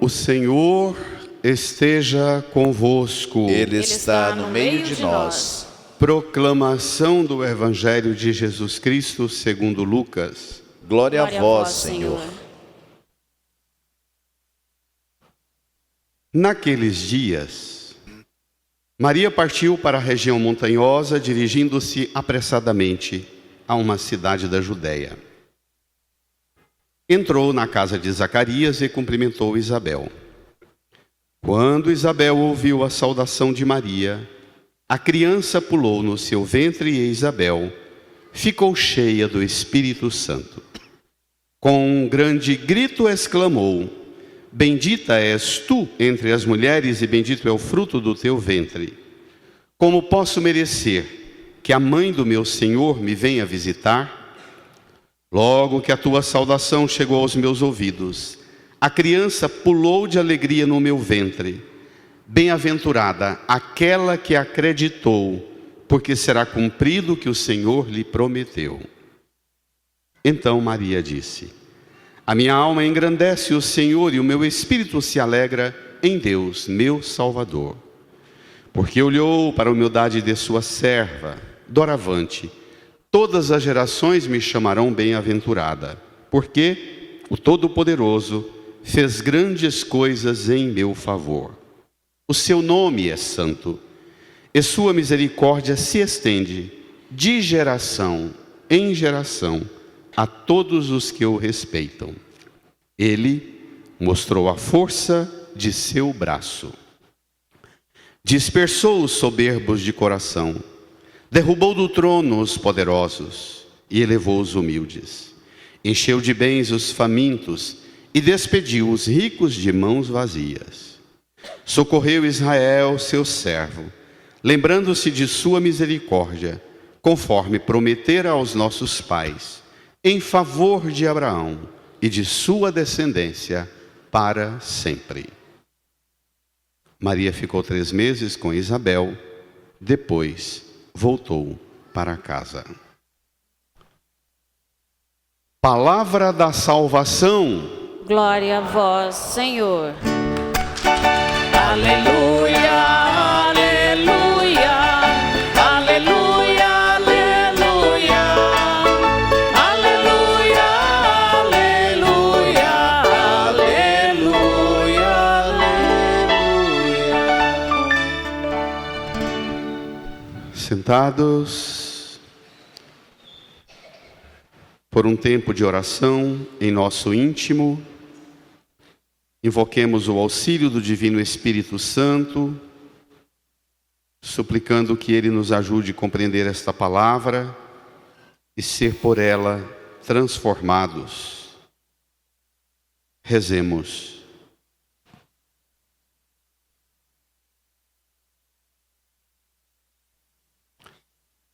O Senhor esteja convosco. Ele está no meio de nós. Proclamação do Evangelho de Jesus Cristo segundo Lucas. Glória a vós, Senhor. Naqueles dias, Maria partiu para a região montanhosa, dirigindo-se apressadamente a uma cidade da Judéia. Entrou na casa de Zacarias e cumprimentou Isabel. Quando Isabel ouviu a saudação de Maria, a criança pulou no seu ventre e Isabel ficou cheia do Espírito Santo. Com um grande grito exclamou: Bendita és tu entre as mulheres e bendito é o fruto do teu ventre. Como posso merecer que a mãe do meu Senhor me venha visitar? Logo que a tua saudação chegou aos meus ouvidos, a criança pulou de alegria no meu ventre. Bem-aventurada aquela que acreditou, porque será cumprido o que o Senhor lhe prometeu. Então Maria disse: A minha alma engrandece o Senhor e o meu espírito se alegra em Deus, meu Salvador. Porque olhou para a humildade de sua serva. Doravante, todas as gerações me chamarão bem-aventurada, porque o Todo-Poderoso fez grandes coisas em meu favor. O seu nome é santo, e sua misericórdia se estende de geração em geração a todos os que o respeitam. Ele mostrou a força de seu braço. Dispersou os soberbos de coração, derrubou do trono os poderosos e elevou os humildes. Encheu de bens os famintos e despediu os ricos de mãos vazias. Socorreu Israel, seu servo, lembrando-se de sua misericórdia, conforme prometera aos nossos pais, em favor de Abraão e de sua descendência para sempre. Maria ficou 3 meses com Isabel, depois voltou para casa. Palavra da salvação. Glória a vós, Senhor. Aleluia, aleluia, aleluia, aleluia, aleluia, aleluia, aleluia, aleluia. Sentados, por um tempo de oração em nosso íntimo, invoquemos o auxílio do Divino Espírito Santo, suplicando que Ele nos ajude a compreender esta palavra e ser por ela transformados. Rezemos.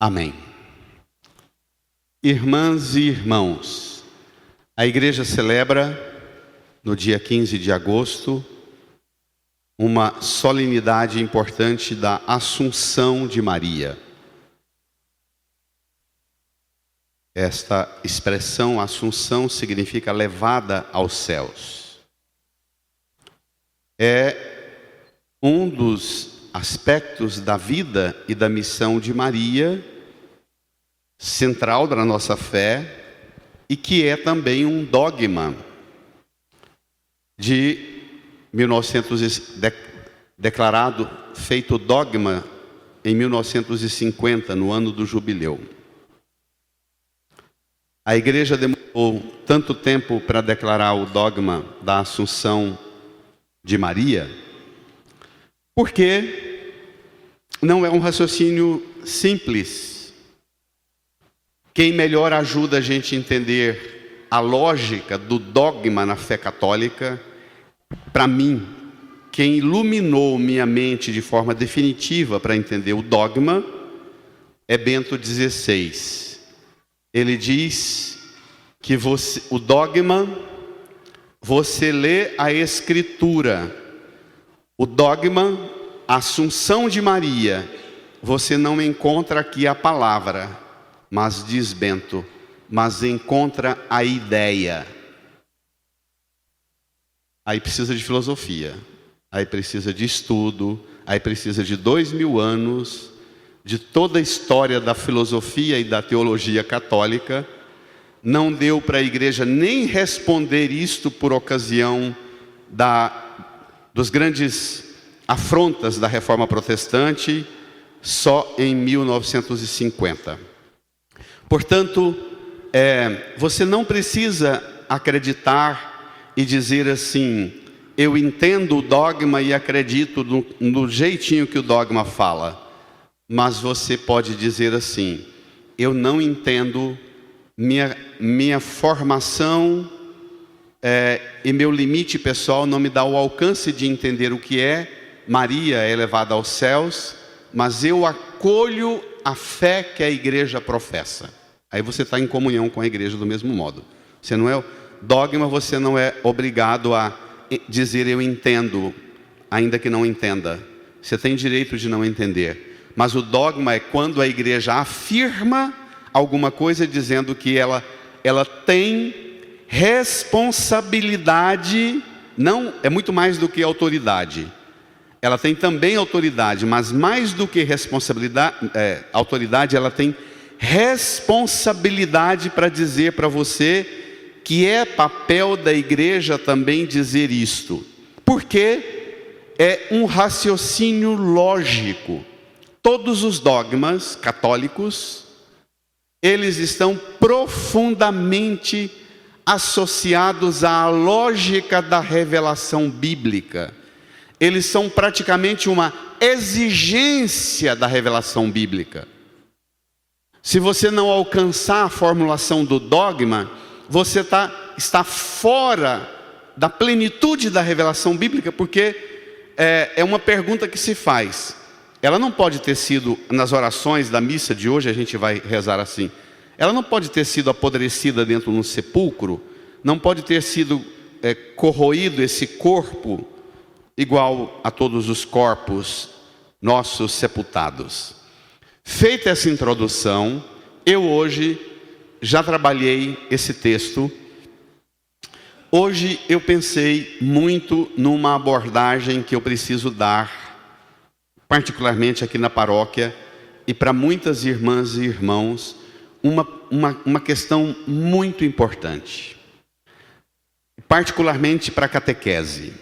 Amém. Irmãs e irmãos, a Igreja celebra no dia 15 de agosto, uma solenidade importante da Assunção de Maria. Esta expressão, Assunção, significa levada aos céus. É um dos aspectos da vida e da missão de Maria, central da nossa fé, e que é também um dogma de 1900, declarado, feito dogma em 1950, no ano do jubileu. A Igreja demorou tanto tempo para declarar o dogma da Assunção de Maria, porque não é um raciocínio simples. Quem melhor ajuda a gente a entender a lógica do dogma na fé católica, para mim, quem iluminou minha mente de forma definitiva para entender o dogma, é Bento XVI. Ele diz que o dogma, você lê a Escritura. O dogma, a Assunção de Maria, você não encontra aqui a palavra, mas diz Bento, mas encontra a ideia. aí precisa de filosofia, aí precisa de estudo, aí precisa de 2000 anos, de toda a história da filosofia e da teologia católica. Não deu para a igreja nem responder isto por ocasião dos grandes afrontas da Reforma Protestante, só em 1950. Portanto, você não precisa acreditar e dizer assim: eu entendo o dogma e acredito no jeitinho que o dogma fala. Mas você pode dizer assim: eu não entendo, minha formação e meu limite pessoal não me dá o alcance de entender o que é Maria é elevada aos céus, mas eu acolho a fé que a igreja professa. Aí você está em comunhão com a igreja do mesmo modo. Você não é dogma, você não é obrigado a dizer eu entendo, ainda que não entenda. Você tem direito de não entender. Mas o dogma é quando a igreja afirma alguma coisa dizendo que ela tem responsabilidade, não é muito mais do que autoridade. Ela tem também autoridade, mas mais do que autoridade, ela tem responsabilidade para dizer para você que é papel da igreja também dizer isto. Porque é um raciocínio lógico. Todos os dogmas católicos, eles estão profundamente associados à lógica da revelação bíblica. Eles são praticamente uma exigência da revelação bíblica. Se você não alcançar a formulação do dogma, você está fora da plenitude da revelação bíblica, porque é uma pergunta que se faz. Ela não pode ter sido, nas orações da missa de hoje, a gente vai rezar assim, ela não pode ter sido apodrecida dentro de um sepulcro, não pode ter sido corroído esse corpo, igual a todos os corpos nossos sepultados. Feita essa introdução, eu hoje já trabalhei esse texto. Hoje eu pensei muito numa abordagem que eu preciso dar, particularmente aqui na paróquia, e para muitas irmãs e irmãos, uma questão muito importante, particularmente para a catequese,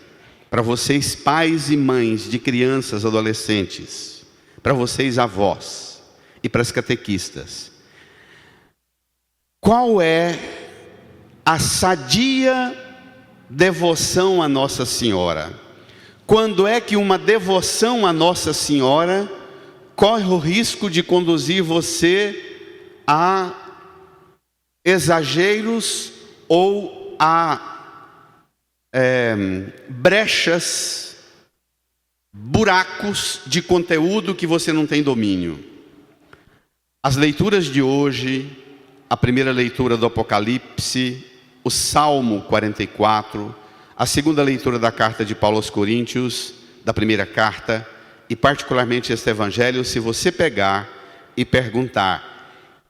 para vocês pais e mães de crianças, adolescentes, para vocês avós e para as catequistas. Qual é a sadia devoção a Nossa Senhora? Quando é que uma devoção a Nossa Senhora corre o risco de conduzir você a exageros ou a brechas, buracos de conteúdo que você não tem domínio? As leituras de hoje, a primeira leitura do Apocalipse, o Salmo 44, a segunda leitura da carta de Paulo aos Coríntios, da primeira carta, e particularmente este evangelho, se você pegar e perguntar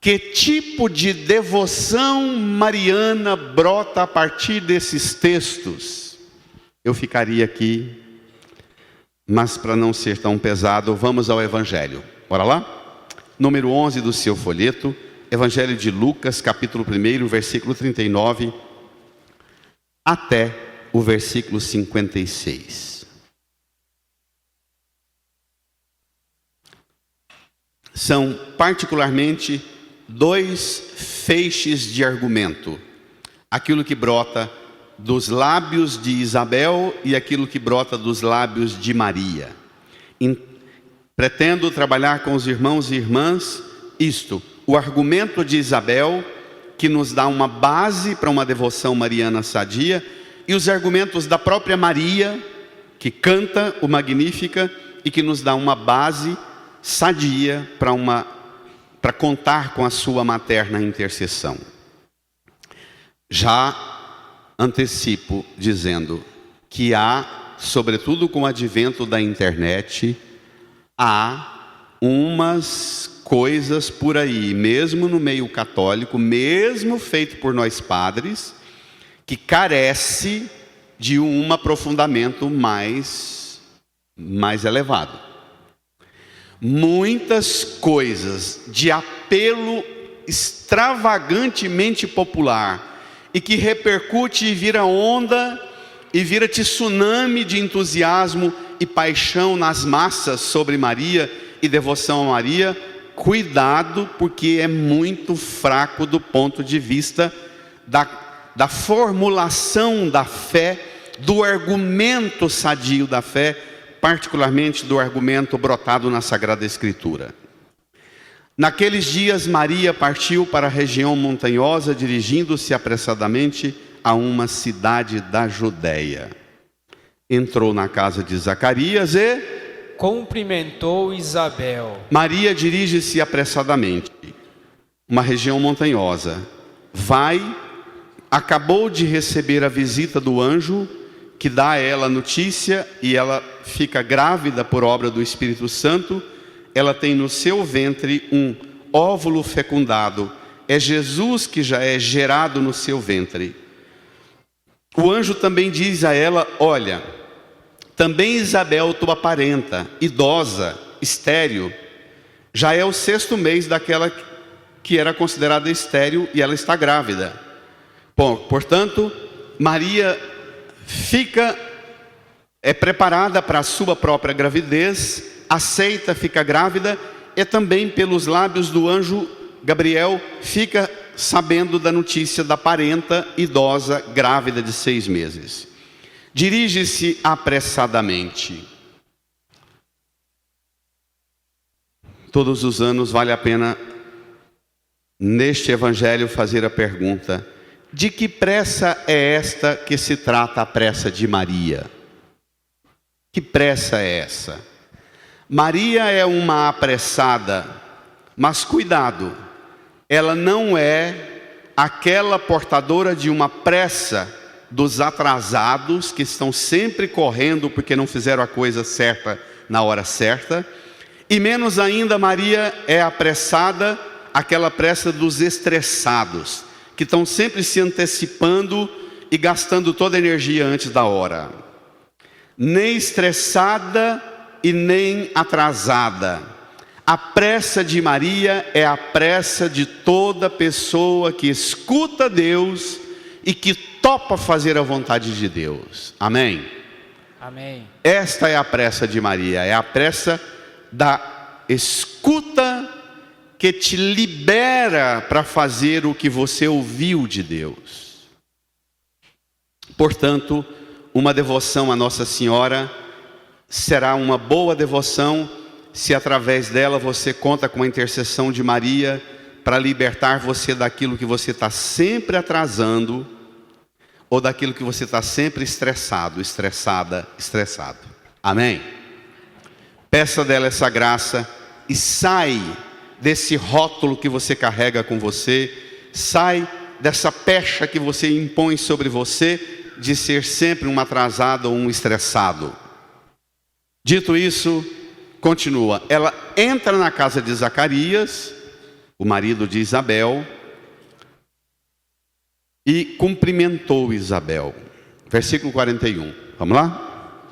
que tipo de devoção mariana brota a partir desses textos, eu ficaria aqui, mas para não ser tão pesado, vamos ao evangelho. Bora lá? Número 11 do seu folheto, Evangelho de Lucas, capítulo 1, versículo 39, até o versículo 56. São particularmente dois feixes de argumento: aquilo que brota dos lábios de Isabel e aquilo que brota dos lábios de Maria. Pretendo trabalhar com os irmãos e irmãs o argumento de Isabel, que nos dá uma base para uma devoção mariana sadia, e os argumentos da própria Maria, que canta o Magnífica e que nos dá uma base sadia para contar com a sua materna intercessão. Já antecipo dizendo que há, sobretudo com o advento da internet, há umas coisas por aí, mesmo no meio católico, mesmo feito por nós padres, que carece de um aprofundamento mais elevado. Muitas coisas de apelo extravagantemente popular e que repercute e vira onda e vira tsunami de entusiasmo e paixão nas massas sobre Maria e devoção a Maria, cuidado, porque é muito fraco do ponto de vista da formulação da fé, do argumento sadio da fé, particularmente do argumento brotado na Sagrada Escritura. Naqueles dias, Maria partiu para a região montanhosa, dirigindo-se apressadamente a uma cidade da Judéia. Entrou na casa de Zacarias e cumprimentou Isabel. Maria dirige-se apressadamente, uma região montanhosa. Acabou de receber a visita do anjo, que dá a ela notícia, e ela fica grávida por obra do Espírito Santo. Ela tem no seu ventre um óvulo fecundado. É Jesus que já é gerado no seu ventre. O anjo também diz a ela: olha, também Isabel, tua parenta, idosa, estéril, já é o 6º mês daquela que era considerada estéril, e ela está grávida. Bom, portanto, Maria é preparada para a sua própria gravidez, aceita, fica grávida, e também pelos lábios do anjo Gabriel fica sabendo da notícia da parenta idosa grávida de 6 meses. Dirige-se apressadamente. Todos os anos vale a pena, neste evangelho, fazer a pergunta: de que pressa é esta que se trata a pressa de Maria? Que pressa é essa? Maria é uma apressada, mas cuidado, ela não é aquela portadora de uma pressa dos atrasados, que estão sempre correndo porque não fizeram a coisa certa na hora certa. E menos ainda, Maria é apressada, aquela pressa dos estressados, que estão sempre se antecipando e gastando toda a energia antes da hora. Nem estressada e nem atrasada. A pressa de Maria é a pressa de toda pessoa que escuta Deus e que topa fazer a vontade de Deus. Amém? Amém. Esta é a pressa de Maria, é a pressa da escuta que te libera para fazer o que você ouviu de Deus. Portanto, uma devoção a Nossa Senhora será uma boa devoção se através dela você conta com a intercessão de Maria para libertar você daquilo que você está sempre atrasando, ou daquilo que você está sempre estressado, estressado. Amém? Peça dela essa graça e sai desse rótulo que você carrega com você, sai dessa pecha que você impõe sobre você, de ser sempre um atrasado ou um estressado. Dito isso, continua. Ela entra na casa de Zacarias, o marido de Isabel, e cumprimentou Isabel. Versículo 41. Vamos lá?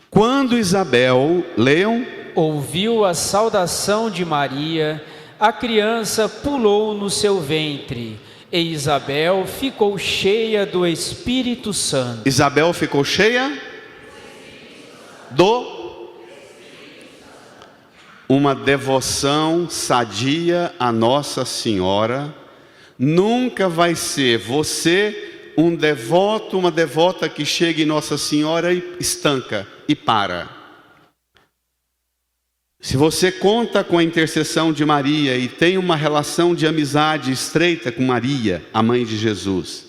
Quando Isabel, leiam, ouviu a saudação de Maria, a criança pulou no seu ventre, e Isabel ficou cheia do Espírito Santo. Isabel ficou cheia uma devoção sadia a Nossa Senhora. Nunca vai ser você um devoto, uma devota que chega em Nossa Senhora e estanca e para. Se você conta com a intercessão de Maria e tem uma relação de amizade estreita com Maria, a mãe de Jesus,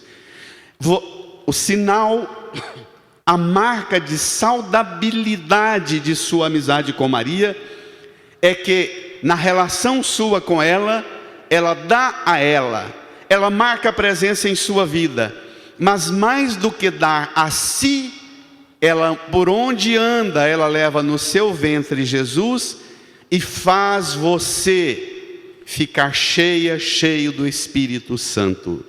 o sinal, a marca de saudabilidade de sua amizade com Maria é que na relação sua com ela, ela dá a ela marca a presença em sua vida, mas mais do que dar a si, ela, por onde anda, ela leva no seu ventre Jesus e faz você ficar cheio do Espírito Santo.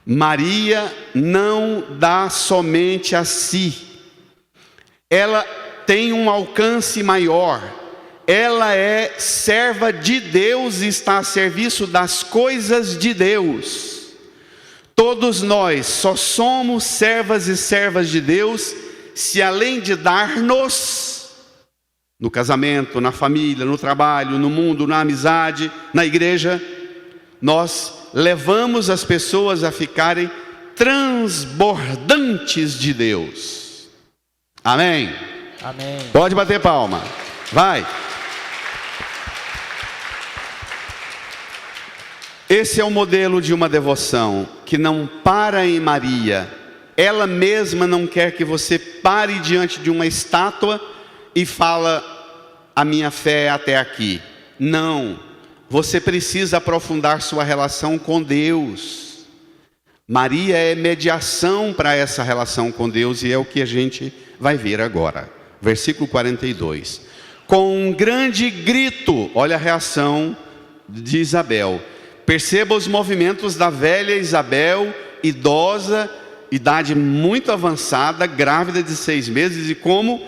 Maria não dá somente a si, ela tem um alcance maior, ela é serva de Deus e está a serviço das coisas de Deus. Todos nós só somos servas e servas de Deus se, além de dar-nos, no casamento, na família, no trabalho, no mundo, na amizade, na igreja, nós levamos as pessoas a ficarem transbordantes de Deus. Amém? Amém. Pode bater palma. Vai. Esse é o modelo de uma devoção que não para em Maria. Ela mesma não quer que você pare diante de uma estátua e fala: a minha fé é até aqui. Não, você precisa aprofundar sua relação com Deus. Maria é mediação para essa relação com Deus, e é o que a gente vai ver agora. Versículo 42. Com um grande grito, olha a reação de Isabel. Perceba os movimentos da velha Isabel, idosa, idade muito avançada, grávida de 6 meses, e como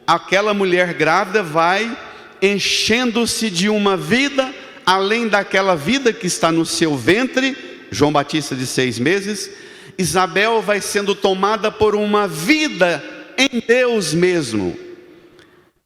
aquela mulher grávida vai enchendo-se de uma vida, além daquela vida que está no seu ventre. João Batista de 6 meses, Isabel vai sendo tomada por uma vida em Deus mesmo.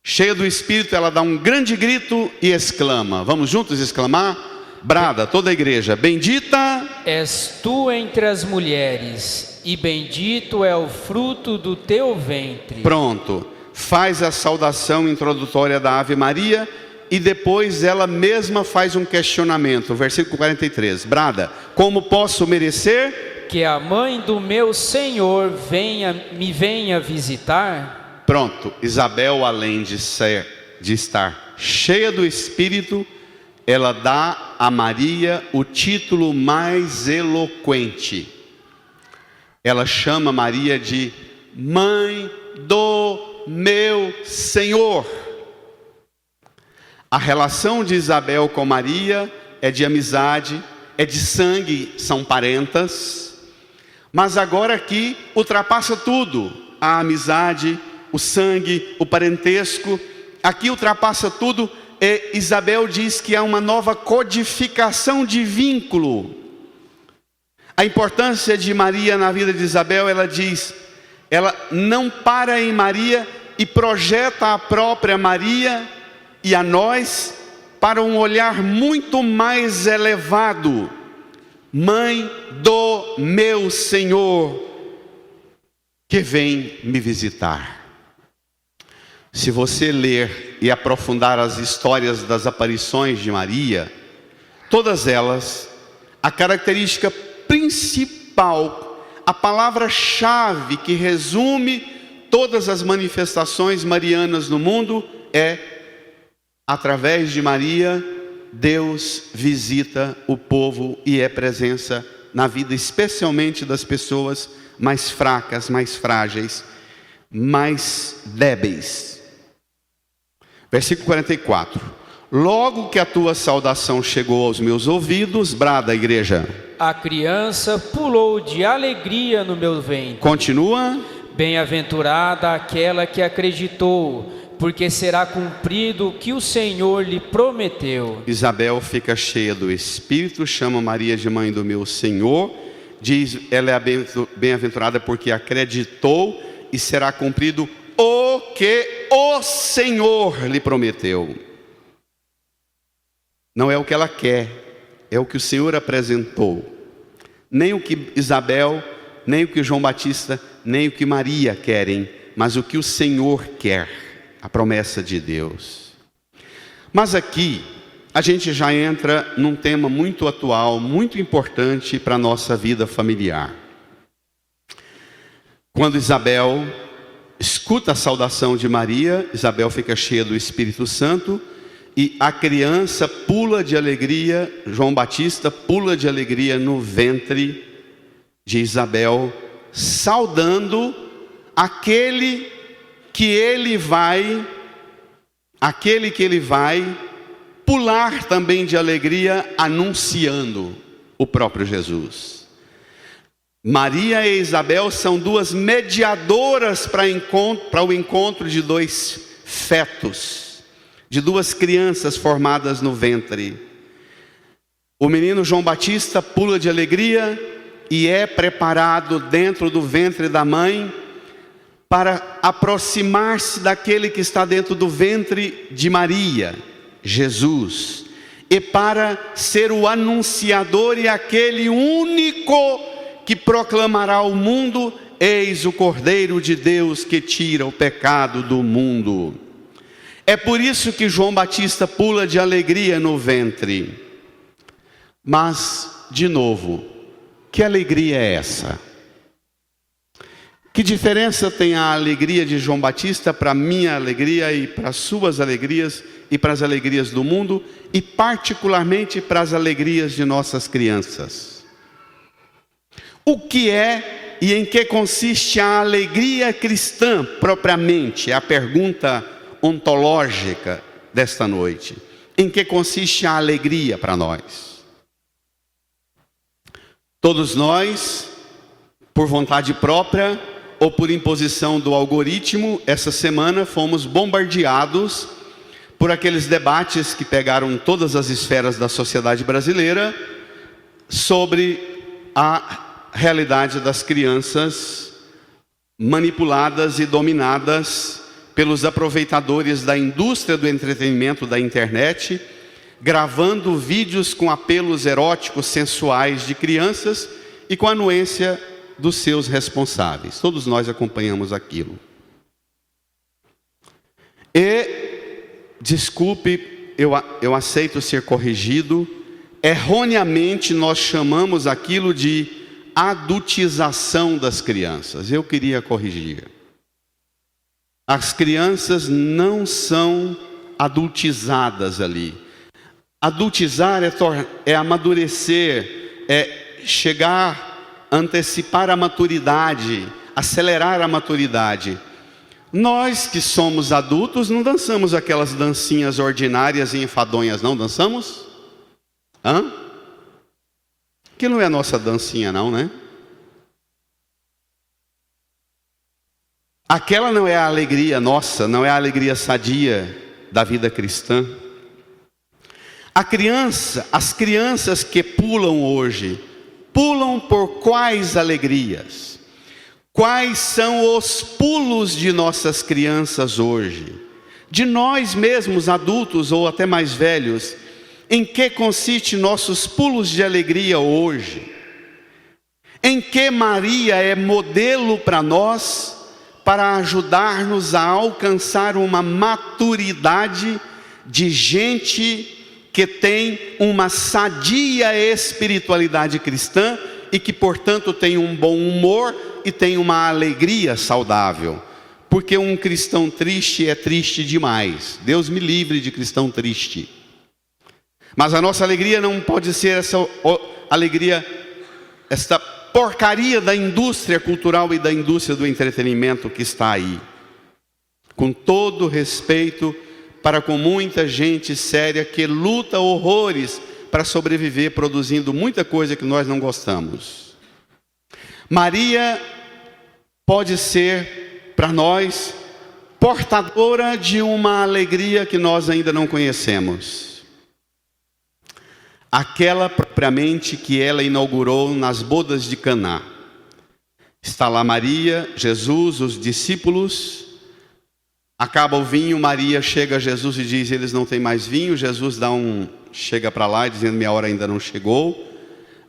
Cheia do Espírito, ela dá um grande grito e exclama. Vamos juntos exclamar? Brada, toda a igreja: bendita és tu entre as mulheres, e bendito é o fruto do teu ventre. Pronto, faz a saudação introdutória da Ave Maria, e depois ela mesma faz um questionamento. Versículo 43, Brada: como posso merecer que a mãe do meu Senhor me venha visitar? Pronto, Isabel, além de estar cheia do Espírito, ela dá a Maria o título mais eloquente. Ela chama Maria de mãe do meu Senhor. A relação de Isabel com Maria é de amizade, é de sangue, são parentas. Mas agora aqui ultrapassa tudo: a amizade, o sangue, o parentesco. Aqui ultrapassa tudo. Isabel diz que há uma nova codificação de vínculo. A importância de Maria na vida de Isabel, ela diz, ela não para em Maria e projeta a própria Maria e a nós para um olhar muito mais elevado. Mãe do meu Senhor, que vem me visitar. Se você ler e aprofundar as histórias das aparições de Maria, todas elas, a característica principal, a palavra-chave que resume todas as manifestações marianas no mundo é: através de Maria, Deus visita o povo e é presença na vida, especialmente das pessoas mais fracas, mais frágeis, mais débeis. Versículo 44. Logo que a tua saudação chegou aos meus ouvidos, brada a igreja, a criança pulou de alegria no meu ventre. Continua. Bem-aventurada aquela que acreditou, porque será cumprido o que o Senhor lhe prometeu. Isabel fica cheia do Espírito, chama Maria de mãe do meu Senhor, diz, ela é bem-aventurada porque acreditou, e será cumprido o que o Senhor lhe prometeu. Não é o que ela quer, é o que o Senhor apresentou. Nem o que Isabel, nem o que João Batista, nem o que Maria querem, mas o que o Senhor quer, a promessa de Deus. Mas aqui a gente já entra num tema muito atual, muito importante para a nossa vida familiar. Quando Isabel escuta a saudação de Maria, Isabel fica cheia do Espírito Santo e a criança pula de alegria, João Batista pula de alegria no ventre de Isabel, saudando aquele que ele vai pular também de alegria, anunciando o próprio Jesus. Maria e Isabel são duas mediadoras para o encontro de dois fetos, de duas crianças formadas no ventre. O menino João Batista pula de alegria e é preparado dentro do ventre da mãe para aproximar-se daquele que está dentro do ventre de Maria, Jesus, e para ser o anunciador e aquele único que proclamará ao mundo: eis o Cordeiro de Deus que tira o pecado do mundo. É por isso que João Batista pula de alegria no ventre. Mas, de novo, que alegria é essa? Que diferença tem a alegria de João Batista para a minha alegria e para as suas alegrias e para as alegrias do mundo e particularmente para as alegrias de nossas crianças? O que é e em que consiste a alegria cristã propriamente? É a pergunta ontológica desta noite. Em que consiste a alegria para nós? Todos nós, por vontade própria ou por imposição do algoritmo, essa semana fomos bombardeados por aqueles debates que pegaram todas as esferas da sociedade brasileira sobre a realidade das crianças manipuladas e dominadas pelos aproveitadores da indústria do entretenimento da internet, gravando vídeos com apelos eróticos sensuais de crianças e com a anuência dos seus responsáveis. Todos nós acompanhamos aquilo. E, desculpe, eu aceito ser corrigido, erroneamente nós chamamos aquilo de adultização das crianças. Eu queria corrigir. As crianças não são adultizadas ali. Adultizar é amadurecer, é chegar, antecipar a maturidade, acelerar a maturidade. Nós que somos adultos não dançamos aquelas dancinhas ordinárias e enfadonhas, não dançamos? Que não é a nossa dancinha não, né? Aquela não é a alegria nossa, não é a alegria sadia da vida cristã. As crianças que pulam hoje, pulam por quais alegrias? Quais são os pulos de nossas crianças hoje? De nós mesmos, adultos ou até mais velhos, em que consiste nossos pulos de alegria hoje? Em que Maria é modelo para nós, para ajudar-nos a alcançar uma maturidade de gente que tem uma sadia espiritualidade cristã e que, portanto, tem um bom humor e tem uma alegria saudável. Porque um cristão triste é triste demais. Deus me livre de cristão triste. Mas a nossa alegria não pode ser essa alegria, esta porcaria da indústria cultural e da indústria do entretenimento que está aí. Com todo respeito para com muita gente séria que luta horrores para sobreviver produzindo muita coisa que nós não gostamos. Maria pode ser para nós portadora de uma alegria que nós ainda não conhecemos. Aquela propriamente que ela inaugurou nas bodas de Caná. Está lá Maria, Jesus, os discípulos. Acaba o vinho, Maria chega a Jesus e diz: eles não têm mais vinho. Jesus chega para lá dizendo: minha hora ainda não chegou.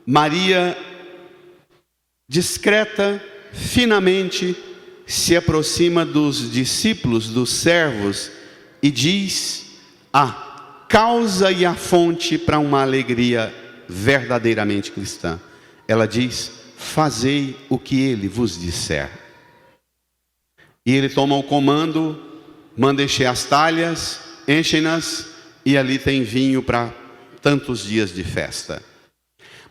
Maria, discreta, finamente, se aproxima dos discípulos, dos servos, e diz a causa e a fonte para uma alegria verdadeiramente cristã. Ela diz: fazei o que ele vos disser. E ele toma o comando, manda encher as talhas, enchem-nas, e ali tem vinho para tantos dias de festa.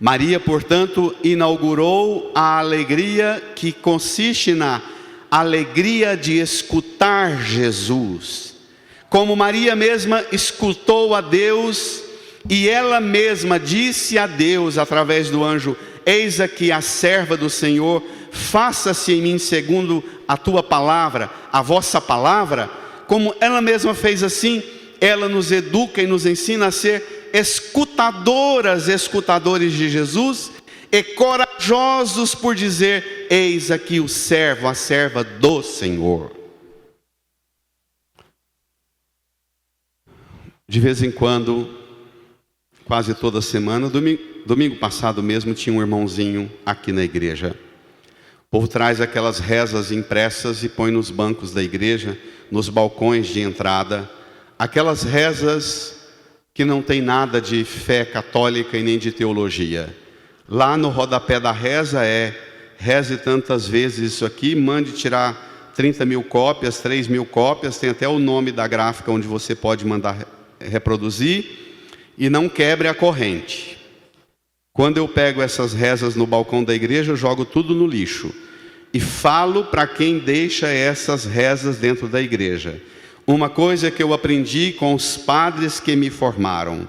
Maria, portanto, inaugurou a alegria que consiste na alegria de escutar Jesus. Como Maria mesma escutou a Deus, e ela mesma disse a Deus através do anjo: eis aqui a serva do Senhor, faça-se em mim segundo a tua palavra, a vossa palavra, como ela mesma fez assim, ela nos educa e nos ensina a ser escutadores de Jesus, e corajosos por dizer, eis aqui o servo, a serva do Senhor. De vez em quando, quase toda semana, domingo passado mesmo, tinha um irmãozinho aqui na igreja. O povo traz aquelas rezas impressas e põe nos bancos da igreja, nos balcões de entrada, aquelas rezas que não tem nada de fé católica e nem de teologia. Lá no rodapé da reza reze tantas vezes isso aqui, mande tirar 30.000 cópias, 3.000 cópias, tem até o nome da gráfica onde você pode mandar reproduzir, e não quebre a corrente. Quando eu pego essas rezas no balcão da igreja, eu jogo tudo no lixo, e falo para quem deixa essas rezas dentro da igreja. Uma coisa que eu aprendi com os padres que me formaram: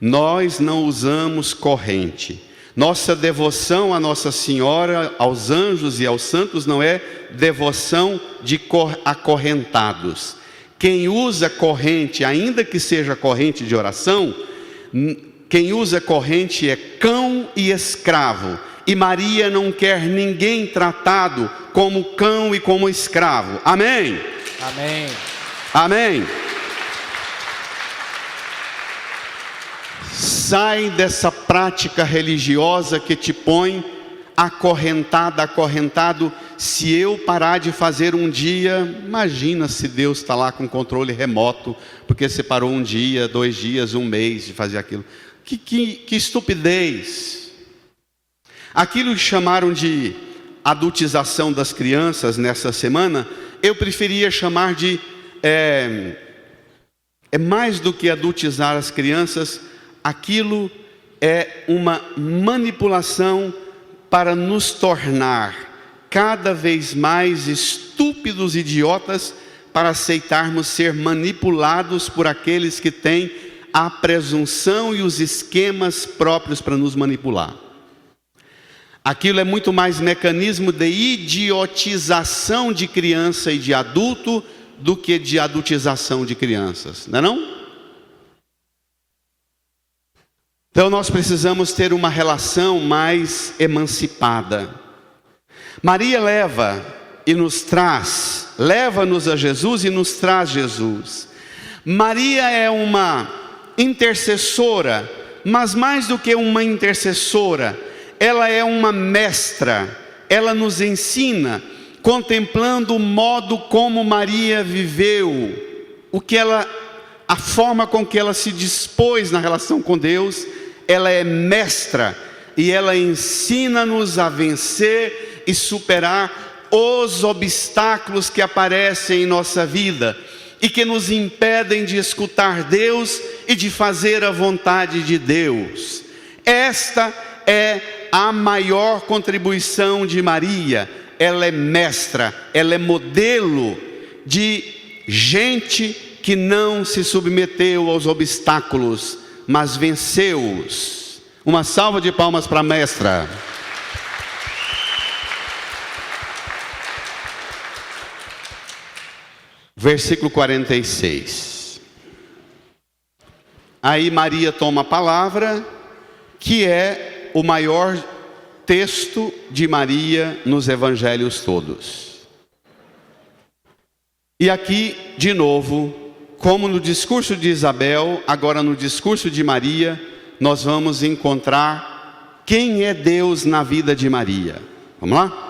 nós não usamos corrente. Nossa devoção a Nossa Senhora, aos anjos e aos santos não é devoção de acorrentados. Quem usa corrente, ainda que seja corrente de oração, quem usa corrente é cão e escravo. E Maria não quer ninguém tratado como cão e como escravo. Amém? Amém. Amém. Sai dessa prática religiosa que te põe acorrentado. Se eu parar de fazer um dia, imagina se Deus está lá com controle remoto, porque você parou um dia, 2 dias, 1 mês de fazer aquilo. Que estupidez. Aquilo que chamaram de adultização das crianças nessa semana, eu preferia chamar de mais do que adultizar as crianças. Aquilo é uma manipulação para nos tornar cada vez mais estúpidos e idiotas, para aceitarmos ser manipulados por aqueles que têm a presunção e os esquemas próprios para nos manipular. Aquilo é muito mais mecanismo de idiotização de criança e de adulto do que de adultização de crianças, não é não? Então nós precisamos ter uma relação mais emancipada. Maria leva-nos a Jesus e nos traz Jesus. Maria é uma intercessora, mas mais do que uma intercessora, ela é uma mestra. Ela nos ensina, contemplando o modo como Maria viveu, a forma com que ela se dispôs na relação com Deus. Ela é mestra e ela ensina-nos a vencer e superar os obstáculos que aparecem em nossa vida e que nos impedem de escutar Deus e de fazer a vontade de Deus. Esta é a maior contribuição de Maria. Ela é mestra, ela é modelo de gente que não se submeteu aos obstáculos, mas venceu-os. Uma salva de palmas para a mestra. Versículo 46. Aí Maria toma a palavra, que é o maior texto de Maria nos evangelhos todos. E aqui, de novo, como no discurso de Isabel, agora no discurso de Maria, nós vamos encontrar quem é Deus na vida de Maria. Vamos lá?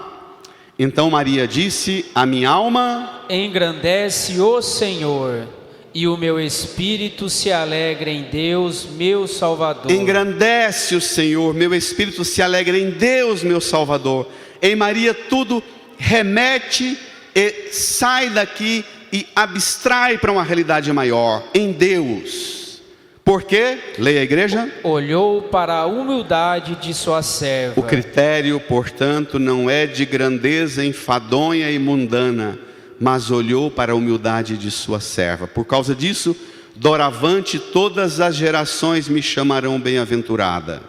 Então Maria disse: a minha alma engrandece o Senhor, e o meu espírito se alegra em Deus, meu Salvador. Engrandece o Senhor, meu espírito se alegra em Deus, meu Salvador. Em Maria tudo remete e sai daqui e abstrai para uma realidade maior, em Deus. Por quê? Leia a igreja. Olhou para a humildade de sua serva. O critério, portanto, não é de grandeza enfadonha e mundana, mas olhou para a humildade de sua serva. Por causa disso, doravante todas as gerações me chamarão bem-aventurada.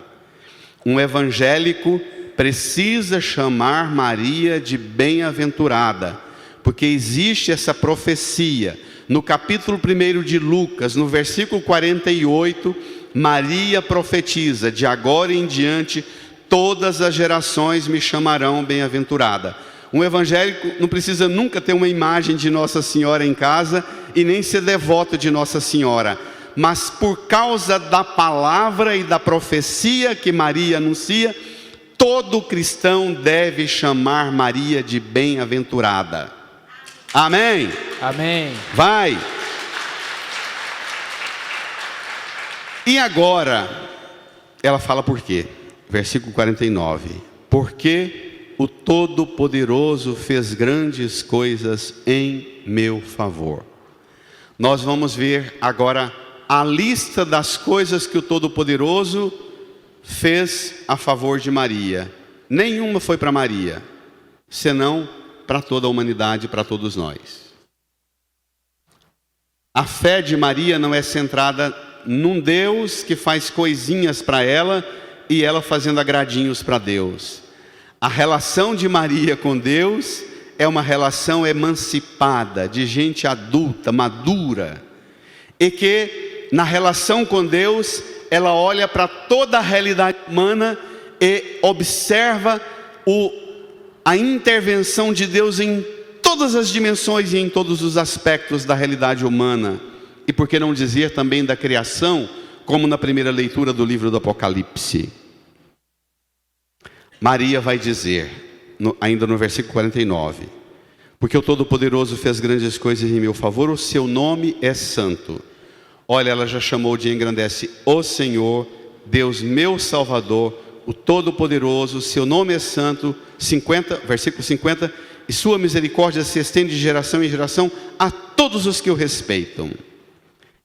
Um evangélico precisa chamar Maria de bem-aventurada, porque existe essa profecia. No capítulo 1 de Lucas, no versículo 48, Maria profetiza: de agora em diante, todas as gerações me chamarão bem-aventurada. Um evangélico não precisa nunca ter uma imagem de Nossa Senhora em casa e nem ser devoto de Nossa Senhora, mas por causa da palavra e da profecia que Maria anuncia, todo cristão deve chamar Maria de bem-aventurada. Amém? Amém. Vai. E agora, ela fala por quê? Versículo 49. Porque o Todo-Poderoso fez grandes coisas em meu favor. Nós vamos ver agora a lista das coisas que o Todo-Poderoso fez a favor de Maria. Nenhuma foi para Maria, senão para toda a humanidade, para todos nós. A fé de Maria não é centrada num Deus que faz coisinhas para ela e ela fazendo agradinhos para Deus. A relação de Maria com Deus é uma relação emancipada, de gente adulta, madura, e que na relação com Deus ela olha para toda a realidade humana e observa a intervenção de Deus em todas as dimensões e em todos os aspectos da realidade humana. E por que não dizer também da criação, como na primeira leitura do livro do Apocalipse. Maria vai dizer, ainda no versículo 49, porque o Todo-Poderoso fez grandes coisas em meu favor, o seu nome é santo. Olha, ela já chamou de engrandece o Senhor, Deus meu Salvador, o Todo-Poderoso, o seu nome é santo. Versículo 50, e sua misericórdia se estende de geração em geração a todos os que o respeitam.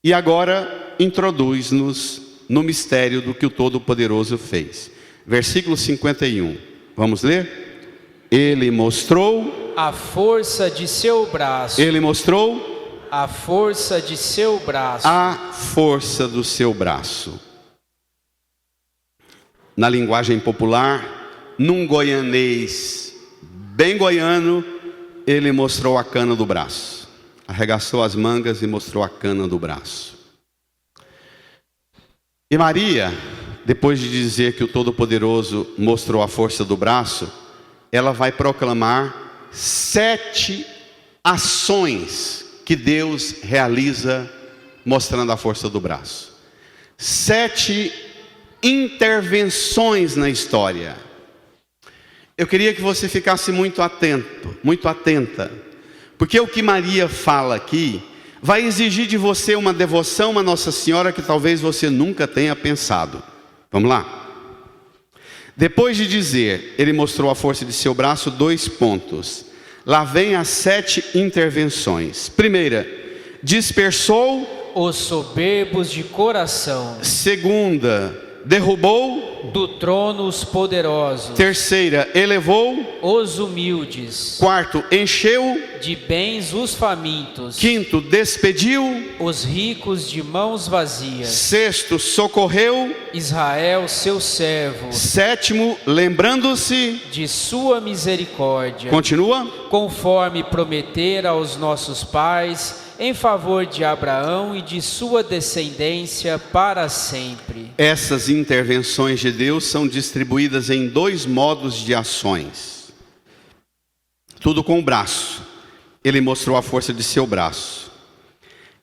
E agora introduz-nos no mistério do que o Todo-Poderoso fez. Versículo 51, vamos ler? Ele mostrou a força de seu braço. Ele mostrou a força de seu braço. A força do seu braço. Na linguagem popular, num goianês bem goiano, ele mostrou a cana do braço. Arregaçou as mangas e mostrou a cana do braço. E Maria, depois de dizer que o Todo-Poderoso mostrou a força do braço, ela vai proclamar 7 ações que Deus realiza mostrando a força do braço. 7 intervenções na história. Eu queria que você ficasse muito atento, muito atenta, porque o que Maria fala aqui vai exigir de você uma devoção a Nossa Senhora que talvez você nunca tenha pensado. Vamos lá? Depois de dizer, ele mostrou a força de seu braço, 2 pontos. Lá vem as 7 intervenções. Primeira, dispersou os soberbos de coração. Segunda, derrubou do trono os poderosos. Terceira, elevou os humildes. Quarto, encheu de bens os famintos. Quinto, despediu os ricos de mãos vazias. Sexto, socorreu Israel seu servo. Sétimo, lembrando-se de sua misericórdia. Continua. Conforme prometera aos nossos pais, em favor de Abraão e de sua descendência para sempre. Essas intervenções de Deus são distribuídas em 2 modos de ações. Tudo com o braço. Ele mostrou a força de seu braço.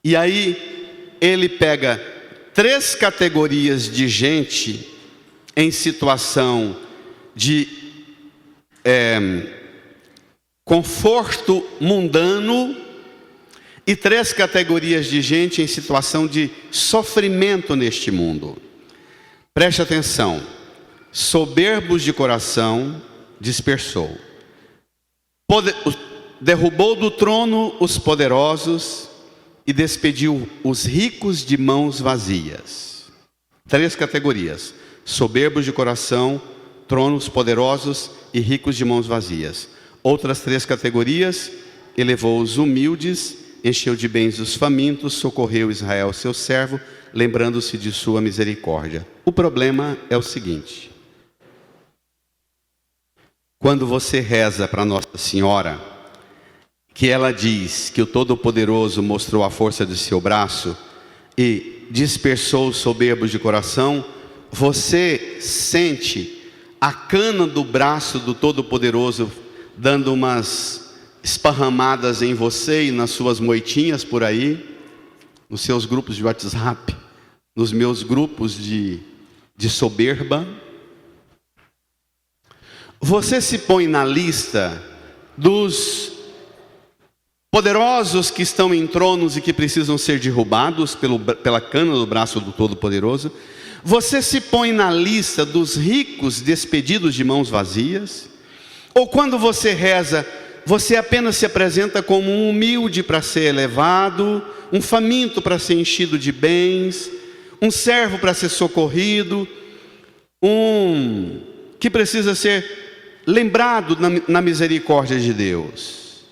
E aí ele pega 3 categorias de gente em situação de conforto mundano e 3 categorias de gente em situação de sofrimento neste mundo. Preste atenção. Soberbos de coração, dispersou. Derrubou do trono os poderosos e despediu os ricos de mãos vazias. 3 categorias. Soberbos de coração, tronos poderosos e ricos de mãos vazias. Outras 3 categorias: elevou os humildes, encheu de bens os famintos, socorreu Israel seu servo, lembrando-se de sua misericórdia. O problema é o seguinte: quando você reza para Nossa Senhora, que ela diz que o Todo-Poderoso mostrou a força de seu braço e dispersou os soberbos de coração, você sente a cana do braço do Todo-Poderoso dando umas esparramadas em você e nas suas moitinhas por aí, nos seus grupos de WhatsApp, nos meus grupos de soberba? Você se põe na lista dos poderosos que estão em tronos e que precisam ser derrubados pela cana do braço do Todo-Poderoso? Você se põe na lista dos ricos despedidos de mãos vazias? Ou quando você reza, você apenas se apresenta como um humilde para ser elevado, um faminto para ser enchido de bens, um servo para ser socorrido, um que precisa ser lembrado na misericórdia de Deus?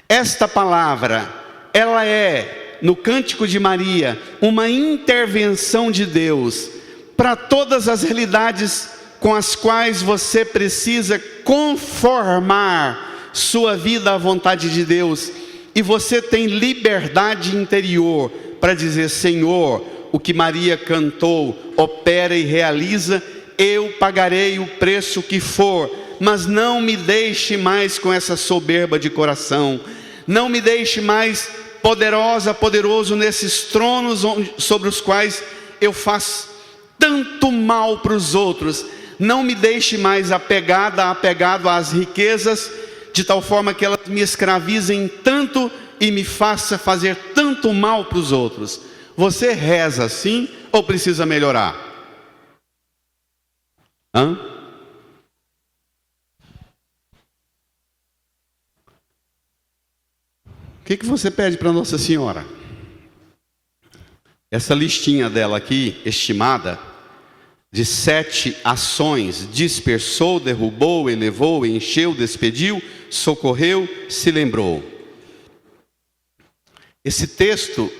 Esta palavra, ela é, no Cântico de Maria, uma intervenção de Deus para todas as realidades com as quais você precisa conformar sua vida à vontade de Deus. E você tem liberdade interior para dizer: Senhor, o que Maria cantou, opera e realiza, eu pagarei o preço que for, mas não me deixe mais com essa soberba de coração, não me deixe mais poderoso nesses tronos sobre os quais eu faço tanto mal para os outros. Não me deixe mais apegado às riquezas, de tal forma que elas me escravizem tanto e me faça fazer tanto mal para os outros. Você reza assim ou precisa melhorar? O que você pede para Nossa Senhora? Essa listinha dela aqui, estimada, de 7 ações: dispersou, derrubou, elevou, encheu, despediu, socorreu, se lembrou. Esse texto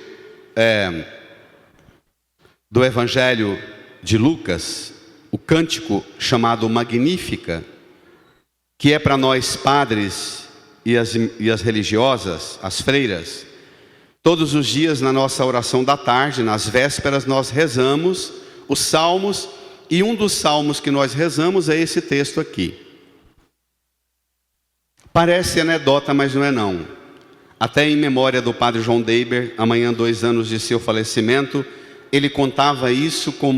do Evangelho de Lucas, o cântico chamado Magnífica, que é para nós padres e as religiosas, as freiras, todos os dias na nossa oração da tarde, nas vésperas, nós rezamos os salmos, e um dos salmos que nós rezamos é esse texto aqui. Parece anedota, mas não é não. Até em memória do padre João Deiber, amanhã 2 anos de seu falecimento, ele contava isso com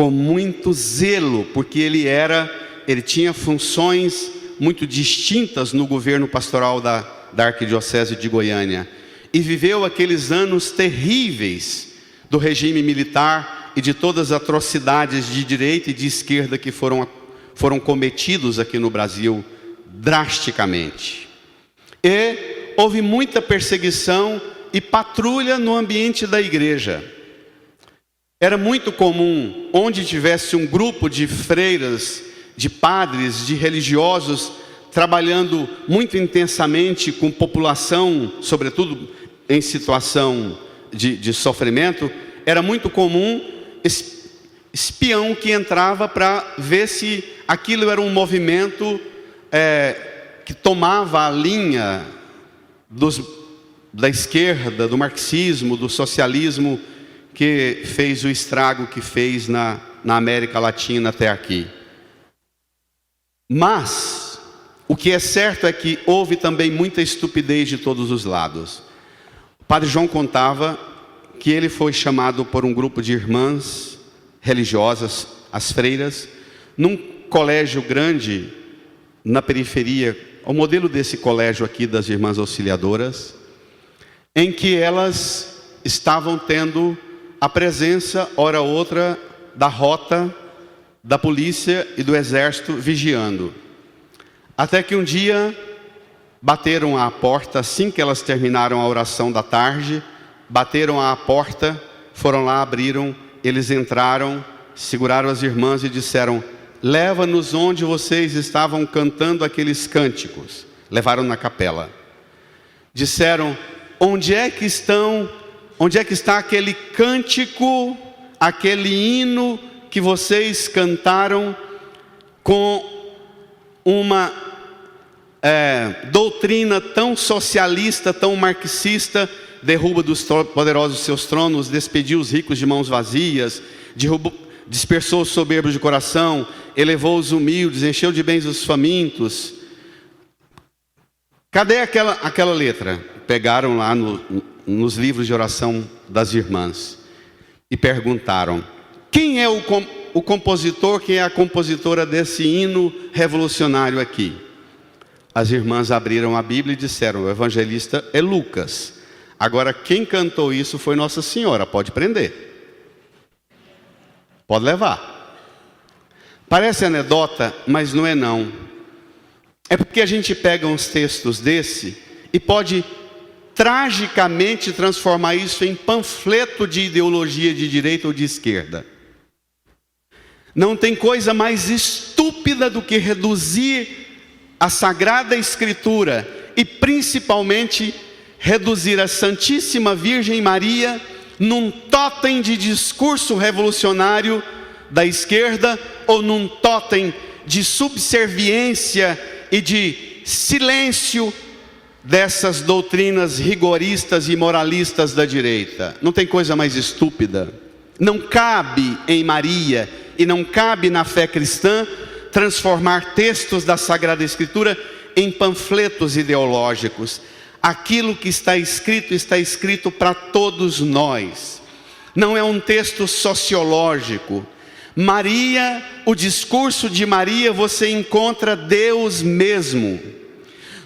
muito zelo, porque ele tinha funções muito distintas no governo pastoral da Arquidiocese de Goiânia, e viveu aqueles anos terríveis do regime militar e de todas as atrocidades de direita e de esquerda que foram cometidos aqui no Brasil drasticamente. E houve muita perseguição e patrulha no ambiente da igreja. Era muito comum, onde tivesse um grupo de freiras, de padres, de religiosos, trabalhando muito intensamente com população, sobretudo em situação de sofrimento, era muito comum espião que entrava para ver se aquilo era um movimento que tomava a linha da esquerda, do marxismo, do socialismo, que fez o estrago que fez na América Latina até aqui. Mas o que é certo é que houve também muita estupidez de todos os lados. O padre João contava que ele foi chamado por um grupo de irmãs religiosas, as freiras, num colégio grande na periferia, ao modelo desse colégio aqui das Irmãs Auxiliadoras, em que elas estavam tendo a presença, hora outra, da rota da polícia e do exército vigiando. Até que um dia bateram à porta, assim que elas terminaram a oração da tarde, bateram à porta, foram lá, abriram, eles entraram, seguraram as irmãs e disseram: leva-nos onde vocês estavam cantando aqueles cânticos. Levaram na capela. Disseram: onde é que está aquele cântico, aquele hino que vocês cantaram com uma doutrina tão socialista, tão marxista, derruba dos poderosos seus tronos, despediu os ricos de mãos vazias, dispersou os soberbos de coração, elevou os humildes, encheu de bens os famintos. Cadê aquela letra? Pegaram lá nos livros de oração das irmãs e perguntaram: quem é o compositor, quem é a compositora desse hino revolucionário aqui? As irmãs abriram a Bíblia e disseram: o evangelista é Lucas. Agora, quem cantou isso foi Nossa Senhora. Pode prender, pode levar. Parece anedota, mas não é não. É porque a gente pega uns textos desse e pode tragicamente transformar isso em panfleto de ideologia de direita ou de esquerda. Não tem coisa mais estúpida do que reduzir a Sagrada Escritura e principalmente reduzir a Santíssima Virgem Maria num tótem de discurso revolucionário da esquerda ou num tótem de subserviência e de silêncio dessas doutrinas rigoristas e moralistas da direita. Não tem coisa mais estúpida. Não cabe em Maria e não cabe na fé cristã transformar textos da Sagrada Escritura em panfletos ideológicos. Aquilo que está escrito para todos nós. Não é um texto sociológico. Maria, o discurso de Maria, você encontra Deus mesmo.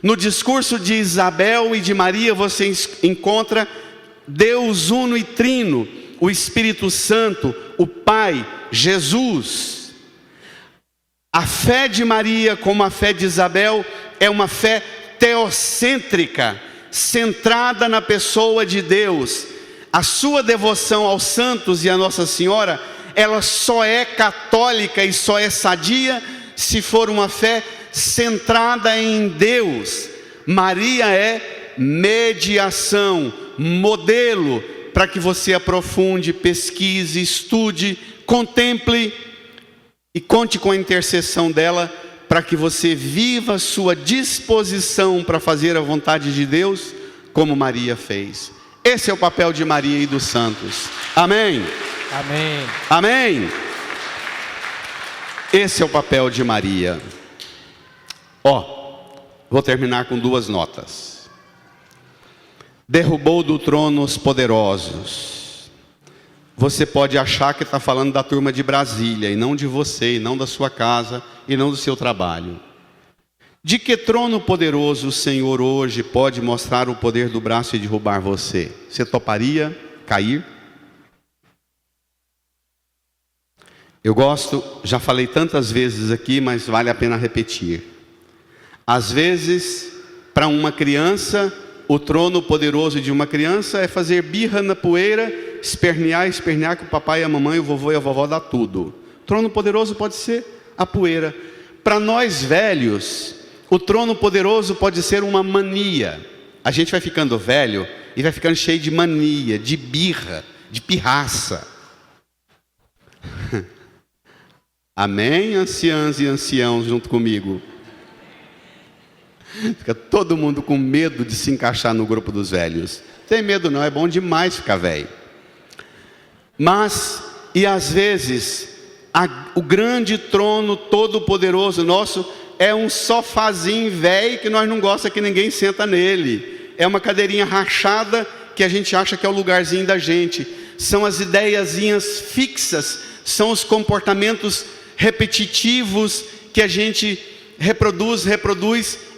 No discurso de Isabel e de Maria, você encontra Deus uno e trino, o Espírito Santo, o Pai, Jesus. A fé de Maria, como a fé de Isabel, é uma fé teocêntrica, centrada na pessoa de Deus. A sua devoção aos santos e a Nossa Senhora, ela só é católica e só é sadia se for uma fé centrada em Deus. Maria é mediação, modelo para que você aprofunde, pesquise, estude, contemple e conte com a intercessão dela para que você viva a sua disposição para fazer a vontade de Deus como Maria fez. Esse é o papel de Maria e dos santos. Amém? Amém. Amém? Esse é o papel de Maria. Vou terminar com 2 notas. Derrubou do trono os poderosos. Você pode achar que está falando da turma de Brasília, e não de você, e não da sua casa, e não do seu trabalho. De que trono poderoso o Senhor hoje pode mostrar o poder do braço e derrubar você? Você toparia cair? Eu gosto, já falei tantas vezes aqui, mas vale a pena repetir. Às vezes, para uma criança, o trono poderoso de uma criança é fazer birra na poeira, espernear que o papai, a mamãe, o vovô e a vovó dá tudo. O trono poderoso pode ser a poeira. Para nós velhos, o trono poderoso pode ser uma mania. A gente vai ficando velho e vai ficando cheio de mania, de birra, de pirraça. Amém, anciãs e anciãos junto comigo? Fica todo mundo com medo de se encaixar no grupo dos velhos. Tem medo não, é bom demais ficar velho. Mas, e às vezes, o grande trono todo-poderoso nosso é um sofazinho velho que nós não gostamos que ninguém senta nele. É uma cadeirinha rachada que a gente acha que é o lugarzinho da gente. São as ideiazinhas fixas, são os comportamentos repetitivos que a gente reproduz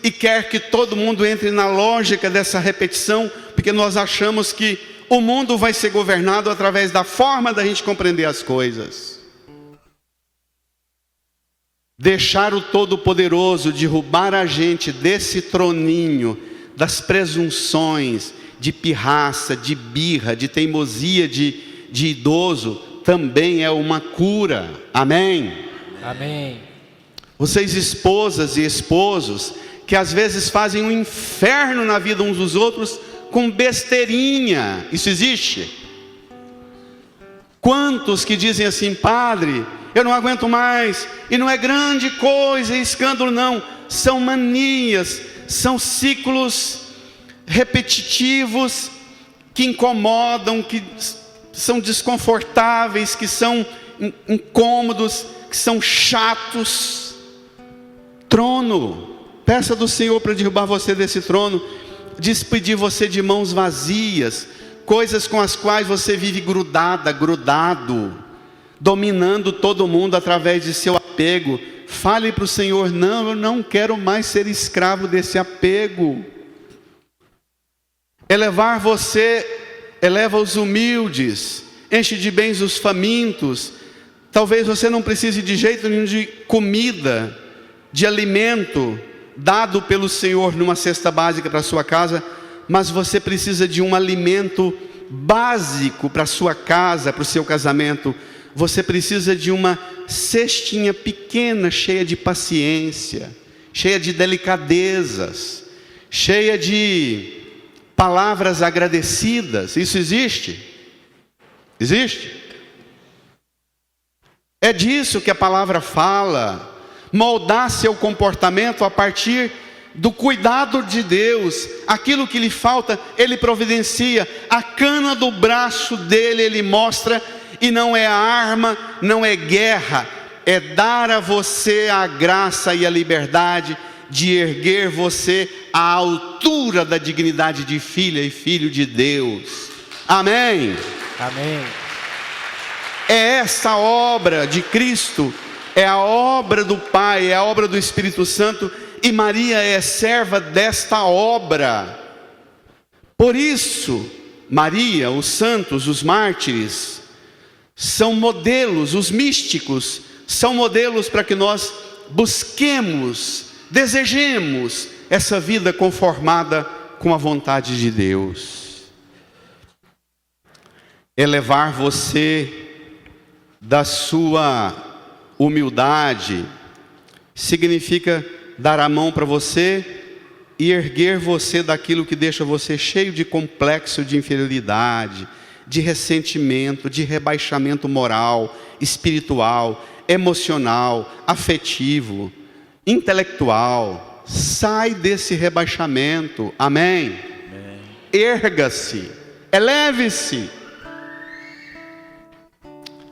e quer que todo mundo entre na lógica dessa repetição, porque nós achamos que o mundo vai ser governado através da forma da gente compreender as coisas. Deixar o Todo-Poderoso derrubar a gente desse troninho, das presunções, de pirraça, de birra, de teimosia, de idoso, também é uma cura. Amém? Amém. Vocês esposas e esposos, que às vezes fazem um inferno na vida uns dos outros com besteirinha. Isso existe? Quantos que dizem assim: padre, eu não aguento mais. E não é grande coisa, escândalo não. São manias, são ciclos repetitivos que incomodam, que são desconfortáveis, que são incômodos, que são chatos. Trono, peça do Senhor para derrubar você desse trono, despedir você de mãos vazias, coisas com as quais você vive grudado, dominando todo mundo através de seu apego. Fale para o Senhor: não, eu não quero mais ser escravo desse apego. Elevar você, eleva os humildes, enche de bens os famintos. Talvez você não precise de jeito nenhum de comida, de alimento dado pelo Senhor numa cesta básica para a sua casa, mas você precisa de um alimento básico para a sua casa, para o seu casamento. Você precisa de uma cestinha pequena, cheia de paciência, cheia de delicadezas, cheia de palavras agradecidas. Isso existe? Existe? É disso que a palavra fala. Moldar seu comportamento a partir do cuidado de Deus. Aquilo que lhe falta, Ele providencia. A cana do braço dele Ele mostra. E não é arma, não é guerra, é dar a você a graça e a liberdade de erguer você à altura da dignidade de filha e filho de Deus. Amém? Amém. É essa obra de Cristo, é a obra do Pai, é a obra do Espírito Santo, e Maria é serva desta obra. Por isso, Maria, os santos, os mártires, são modelos, os místicos são modelos para que nós busquemos, desejemos essa vida conformada com a vontade de Deus. Elevar você da sua humildade significa dar a mão para você e erguer você daquilo que deixa você cheio de complexo de inferioridade, de ressentimento, de rebaixamento moral, espiritual, emocional, afetivo, intelectual. Sai desse rebaixamento. Amém? Amém. Erga-se, eleve-se.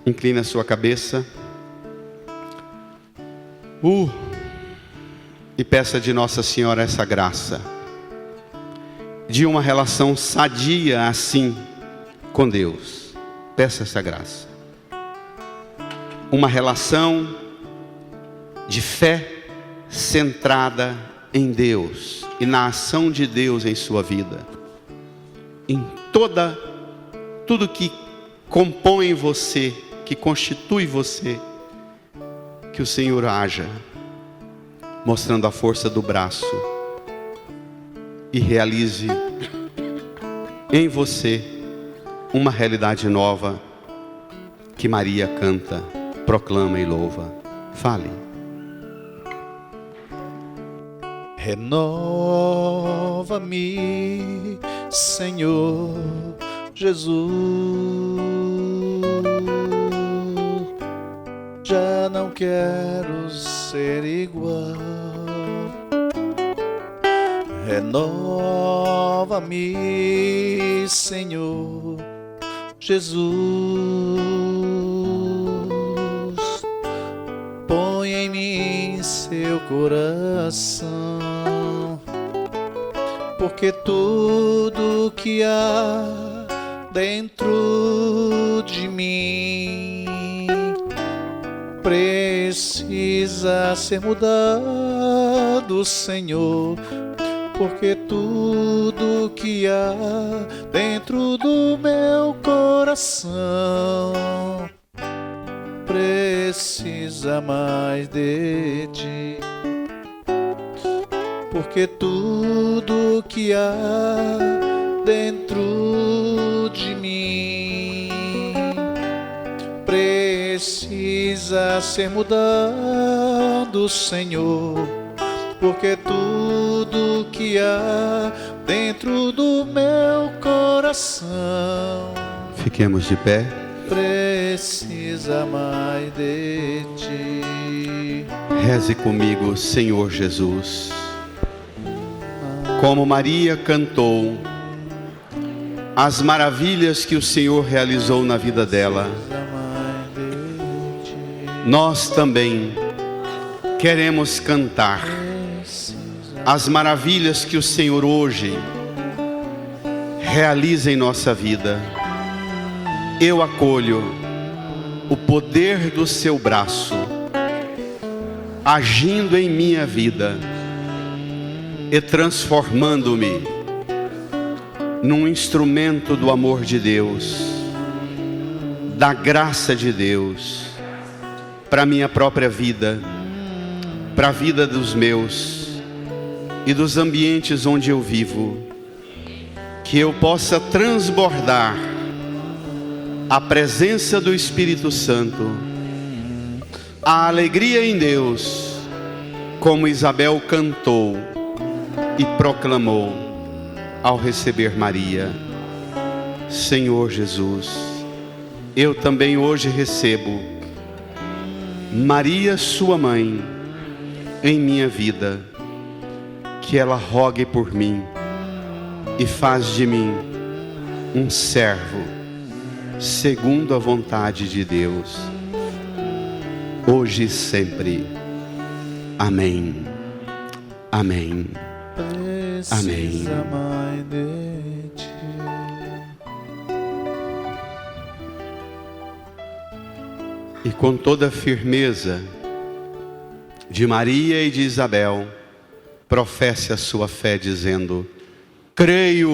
Inclina a sua cabeça. E peça de Nossa Senhora essa graça de uma relação sadia assim com Deus. Peça essa graça. Uma relação de fé centrada em Deus e na ação de Deus em sua vida. Em tudo que compõe você, que constitui você, que o Senhor haja, mostrando a força do braço e realize em você uma realidade nova que Maria canta, proclama e louva. Fale. Renova-me, Senhor Jesus. Já não quero ser igual. Renova-me, Senhor Jesus. Põe em mim seu coração, porque tudo que há dentro de mim precisa ser mudado, Senhor. Porque tudo que há dentro do meu coração precisa mais de ti. Porque tudo que há dentro de mim precisa ser mudado, Senhor. Porque tudo que há dentro do meu coração. Fiquemos de pé. precisa mais de ti. Reze comigo, Senhor Jesus. Como Maria cantou as maravilhas que o Senhor realizou na vida dela, nós também queremos cantar as maravilhas que o Senhor hoje realiza em nossa vida. Eu acolho o poder do seu braço agindo em minha vida e transformando-me num instrumento do amor de Deus, da graça de Deus, para a minha própria vida, para a vida dos meus e dos ambientes onde eu vivo. Que eu possa transbordar a presença do Espírito Santo, a alegria em Deus, como Isabel cantou e proclamou ao receber Maria. Senhor Jesus, eu também hoje recebo Maria, sua mãe, em minha vida. Que ela rogue por mim e faz de mim um servo segundo a vontade de Deus, hoje e sempre. Amém. Amém. Amém. Precisa mais de ti. E com toda a firmeza de Maria e de Isabel, professe a sua fé dizendo: creio